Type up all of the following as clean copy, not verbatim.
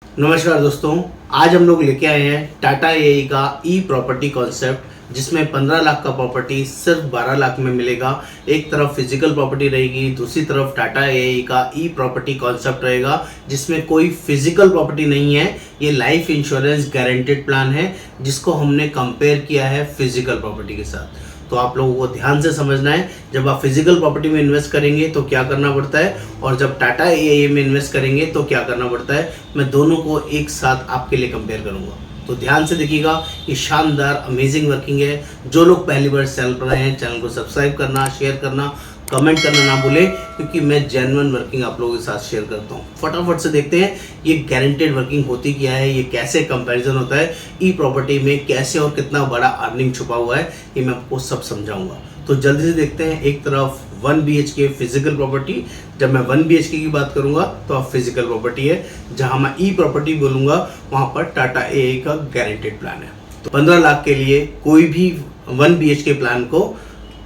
नमस्कार दोस्तों, आज हम लोग लेके आए हैं टाटा एआई का ई प्रॉपर्टी कॉन्सेप्ट, जिसमें 15 लाख का प्रॉपर्टी सिर्फ 12 लाख में मिलेगा। एक तरफ फिजिकल प्रॉपर्टी रहेगी, दूसरी तरफ टाटा एआई का ई प्रॉपर्टी कॉन्सेप्ट रहेगा, जिसमें कोई फिजिकल प्रॉपर्टी नहीं है। ये लाइफ इंश्योरेंस गारंटेड प्लान है, जिसको हमने कंपेयर किया है फिजिकल प्रॉपर्टी के साथ। तो आप लोगों को ध्यान से समझना है, जब आप फिजिकल प्रॉपर्टी में इन्वेस्ट करेंगे तो क्या करना पड़ता है, और जब टाटा एआई में इन्वेस्ट करेंगे तो क्या करना पड़ता है। मैं दोनों को एक साथ आपके लिए कंपेयर करूंगा, तो ध्यान से देखिएगा। ये शानदार अमेजिंग वर्किंग है। जो लोग पहली बार चैनल पर आए हैं, चैनल को सब्सक्राइब करना, शेयर करना, कमेंट करना ना भूलें, क्योंकि मैं जेन्युइन वर्किंग आप लोगों के साथ शेयर करता हूँ। फटाफट से देखते हैं ये गारंटेड वर्किंग होती क्या है, ये कैसे कंपैरिजन होता है, ई प्रॉपर्टी में कैसे और कितना बड़ा अर्निंग छुपा हुआ है, ये मैं आपको सब समझाऊंगा। तो जल्दी से देखते हैं। एक तरफ 1 BHK फिजिकल प्रॉपर्टी, जब मैं 1 BHK की बात करूंगा तो आप फिजिकल प्रॉपर्टी है। जहां मैं ई प्रॉपर्टी बोलूंगा वहां पर टाटा एआई का गारंटेड प्लान है। तो 15 लाख के लिए कोई भी 1 BHK प्लान को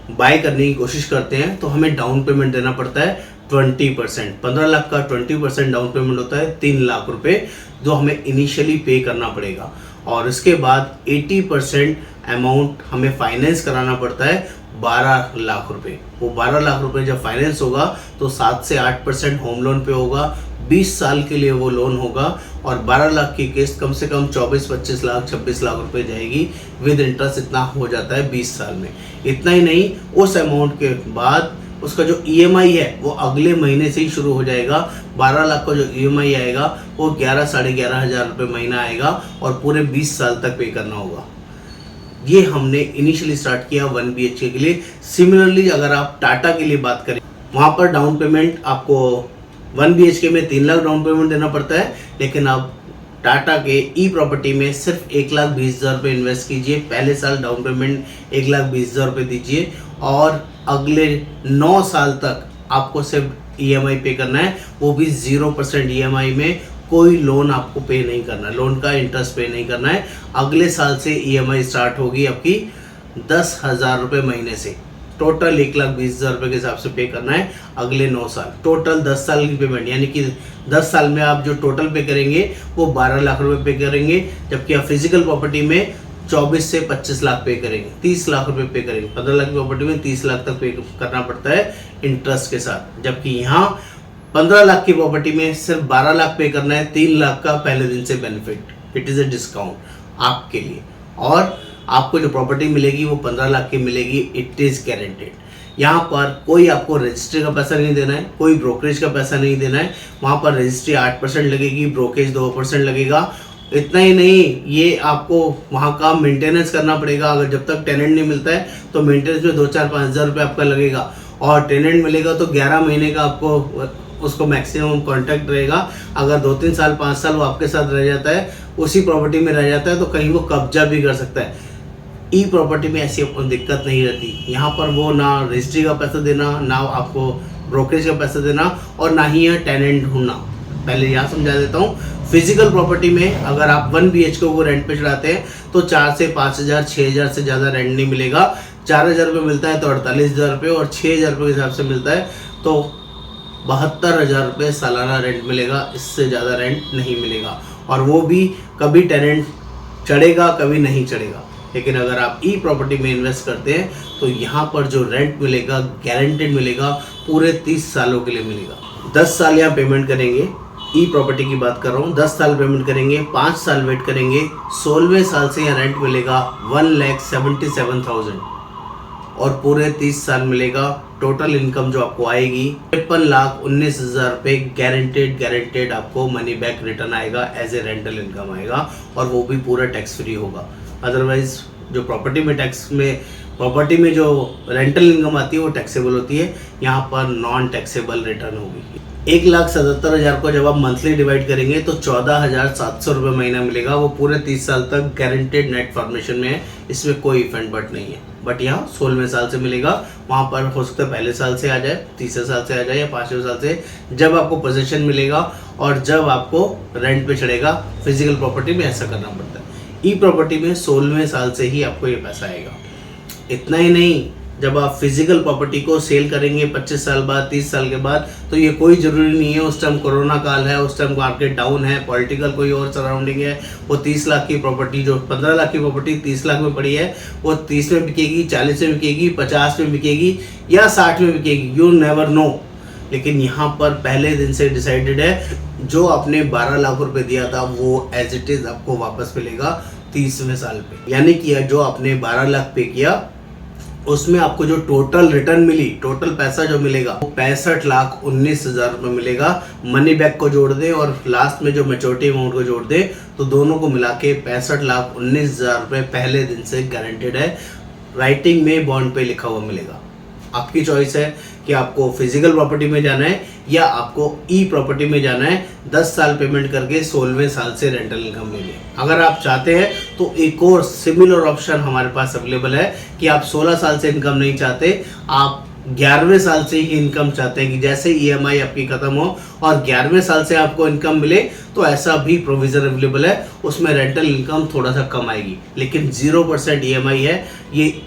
बाय करने की कोशिश करते हैं तो हमें डाउन पेमेंट देना पड़ता है 20%। 15 लाख का 20% डाउन पेमेंट होता है 3 लाख रुपए, जो हमें इनिशियली पे करना पड़ेगा। और इसके बाद 80% अमाउंट हमें फाइनेंस कराना पड़ता है 12 लाख रुपए। वो 12 लाख रुपए जब फाइनेंस होगा तो 7 से 8% होम लोन पे होगा। 20 साल के लिए वो लोन होगा और 12 लाख की किस्त कम से कम 24-25 लाख 26 लाख रुपए जाएगी। विद इंटरेस्ट इतना हो जाता है 20 साल में। इतना ही नहीं, उस अमाउंट के बाद उसका जो ईएमआई है वो अगले महीने से ही शुरू हो जाएगा। 12 लाख का जो ईएमआई आएगा वो 11-11.5 हज़ार रुपये महीना आएगा और पूरे 20 साल तक पे करना होगा। ये हमने इनिशियली स्टार्ट किया 1 BHK के लिए। सिमिलरली अगर आप टाटा के लिए बात करें, वहाँ पर डाउन पेमेंट आपको 1 BHK में 3 लाख डाउन पेमेंट देना पड़ता है, लेकिन आप टाटा के ई प्रॉपर्टी में सिर्फ 1,20,000 रुपये इन्वेस्ट कीजिए। पहले साल डाउन पेमेंट 1,20,000 रुपये दीजिए और अगले 9 साल तक आपको सिर्फ ईएमआई पे करना है, वो भी 0% ईएमआई में। कोई लोन आपको पे नहीं करना, लोन का इंटरेस्ट पे नहीं करना है। अगले साल से ईएमआई स्टार्ट होगी आपकी 10,000 रुपये महीने से। टोटल 1,20,000 रुपये के हिसाब से पे करना है अगले 9 साल। टोटल 10 साल की पेमेंट, यानी कि 10 साल में आप जो टोटल पे करेंगे वो 12 लाख रुपए पे करेंगे, जबकि आप फिजिकल प्रॉपर्टी में 24 से 25 लाख पे करेंगे, 30 लाख रुपए पे करेंगे। 15 लाख की प्रॉपर्टी में 30 लाख तक पे करना पड़ता है इंटरेस्ट के साथ, जबकि यहाँ 15 लाख की प्रॉपर्टी में सिर्फ 12 लाख पे करना है। 3 लाख का पहले दिन से benefit, it is a discount आपके लिए। और आपको जो प्रॉपर्टी मिलेगी वो 15 लाख की मिलेगी, इट इज़ गारंटेड। यहाँ पर कोई आपको रजिस्ट्री का पैसा नहीं देना है, कोई ब्रोकरेज का पैसा नहीं देना है। वहाँ पर रजिस्ट्री 8% लगेगी, ब्रोकरेज 2% लगेगा। इतना ही नहीं, ये आपको वहाँ का मेंटेनेंस करना पड़ेगा। अगर जब तक टेनेंट नहीं मिलता है तो मेंटेनेंस में 2-4-5 हज़ार रुपये आपका लगेगा, और टेनेंट मिलेगा तो 11 महीने का आपको उसको मैक्सिमम कॉन्ट्रैक्ट रहेगा। अगर 2-3 साल 5 साल वो आपके साथ रह जाता है, उसी प्रॉपर्टी में रह जाता है, तो कहीं वो कब्जा भी कर सकता है। ई प्रॉपर्टी में ऐसी दिक्कत नहीं रहती। यहाँ पर वो ना रजिस्ट्री का पैसा देना, ना आपको ब्रोकरेज का पैसा देना, और ना ही यहाँ टेनेंट ढूंढना। पहले यहाँ समझा देता हूँ। फिजिकल प्रॉपर्टी में अगर आप 1 BHK को रेंट पे चढ़ाते हैं तो 4 से 5 हज़ार 6 हज़ार से ज़्यादा रेंट नहीं मिलेगा। 4 हज़ार रुपये मिलता है तो 48,000 रुपये, और 6 हज़ार रुपये के हिसाब से मिलता है तो 72,000 रुपये सालाना रेंट मिलेगा। इससे ज़्यादा रेंट नहीं मिलेगा, और वो भी कभी टेनेंट चढ़ेगा कभी नहीं चढ़ेगा। लेकिन अगर आप ई प्रॉपर्टी में इन्वेस्ट करते हैं तो यहाँ पर जो रेंट मिलेगा गारंटेड मिलेगा, पूरे 30 सालों के लिए मिलेगा। 10 साल यहाँ पेमेंट करेंगे, ई प्रॉपर्टी की बात कर रहा हूँ, 10 साल पेमेंट करेंगे, 5 साल वेट करेंगे, 16वें साल से यहाँ रेंट मिलेगा 1,77,000, और पूरे 30 साल मिलेगा। टोटल इनकम जो आपको आएगी 53,19,000 रुपये गारंटेड आपको मनी बैक रिटर्न आएगा, एज ए रेंटल इनकम आएगा, और वो भी पूरा टैक्स फ्री होगा। अदरवाइज जो प्रॉपर्टी में जो रेंटल इनकम आती है वो टैक्सेबल होती है, यहाँ पर नॉन टैक्सेबल रिटर्न होगी। 1,77,000 को जब आप मंथली डिवाइड करेंगे तो 14,700 रुपये महीना मिलेगा। वो पूरे 30 साल तक गारंटेड नेट फॉर्मेशन में है, इसमें कोई इफेंट बट नहीं है। बट यहाँ 16वें साल से मिलेगा। वहाँ पर हो सकता है पहले साल से आ जाए, तीसरे साल से आ जाए, या 5वें साल से, जब आपको पोजीशन मिलेगा और जब आपको रेंट पे चढ़ेगा। फिजिकल प्रॉपर्टी में ऐसा करना पड़ता है। ई प्रॉपर्टी में 16वें साल से ही आपको ये पैसा आएगा। इतना ही नहीं, जब आप फिजिकल प्रॉपर्टी को सेल करेंगे 25 साल बाद, 30 साल के बाद, तो ये कोई ज़रूरी नहीं है उस टाइम कोरोना काल है, उस टाइम मार्केट डाउन है, पॉलिटिकल कोई और सराउंडिंग है, वो 30 लाख की प्रॉपर्टी, जो 15 लाख की प्रॉपर्टी 30 लाख में पड़ी है, वो 30 में बिकेगी, 40 में बिकेगी, 50 में बिकेगी या 60 में बिकेगी, यू नेवर नो। लेकिन यहाँ पर पहले दिन से डिसाइडेड है, जो आपने 12 लाख रुपए दिया था वो एज इट इज़ आपको वापस मिलेगा 30वें साल पे। यानी कि जो आपने 12 लाख पे किया उसमें आपको जो टोटल रिटर्न मिली, टोटल पैसा जो मिलेगा वो 65,19,000 रुपये मिलेगा। मनी बैक को जोड़ दे और लास्ट में जो मैच्योरिटी अमाउंट को जोड़ दे तो दोनों को मिला के 65,19,000 रुपये पहले दिन से गारंटेड है। राइटिंग में बॉन्ड पे लिखा हुआ मिलेगा। आपकी चॉइस है कि आपको फिजिकल प्रॉपर्टी में जाना है या आपको ई प्रॉपर्टी में जाना है। 10 साल पेमेंट करके 16वें साल से रेंटल इनकम लेंगे। अगर आप चाहते हैं तो एक और सिमिलर ऑप्शन हमारे पास अवेलेबल है कि आप 16 साल से इनकम नहीं चाहते, आप 11वें साल से ही इनकम चाहते हैं कि जैसे EMI आपकी खत्म हो और 11वें साल से आपको इनकम मिले, तो ऐसा भी प्रोविजन अवेलेबल है। उसमें रेंटल इनकम थोड़ा सा कम आएगी लेकिन 0% EMI है, ये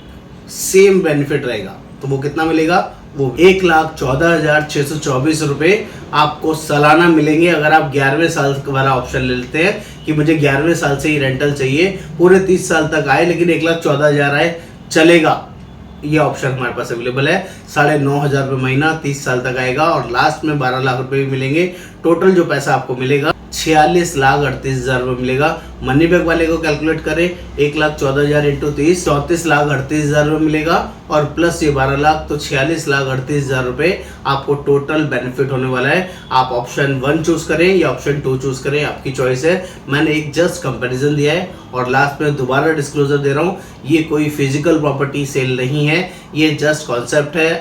सेम बेनिफिट रहेगा। तो वो कितना मिलेगा? वो 1,14,624 रुपये आपको सालाना मिलेंगे अगर आप 11वें साल वाला ऑप्शन ले लेते हैं कि मुझे 11वें साल से ही रेंटल चाहिए, पूरे 30 साल तक आए लेकिन 1,14,000 आए चलेगा। ये ऑप्शन हमारे पास अवेलेबल है। 9,500 रुपये महीना 30 साल तक आएगा और लास्ट में 12 लाख रुपए भी मिलेंगे। टोटल जो पैसा आपको मिलेगा 46,38,000 रुपये मिलेगा। मनी बैक वाले को कैलकुलेट करें, 1,14,000 इंटू 30, 34,38,000 रुपये मिलेगा और प्लस ये 12 लाख तो 46,38,000 रुपये आपको टोटल बेनिफिट होने वाला है। आप ऑप्शन 1 चूज करें या ऑप्शन 2 चूज करें, आपकी चॉइस है। मैंने एक जस्ट कंपैरिजन दिया है और लास्ट में दोबारा डिस्क्लोजर दे रहा हूँ, ये कोई फिजिकल प्रॉपर्टी सेल नहीं है, ये जस्ट कॉन्सेप्ट है।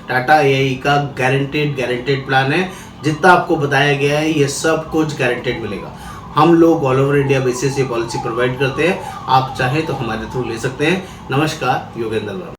टाटा AIE का गारंटेड प्लान है। जितना आपको बताया गया है ये सब कुछ गारंटेड मिलेगा। हम लोग ऑल ओवर इंडिया बेसिस ये पॉलिसी प्रोवाइड करते हैं। आप चाहें तो हमारे थ्रू ले सकते हैं। नमस्कार, योगेंद्र वर्मा।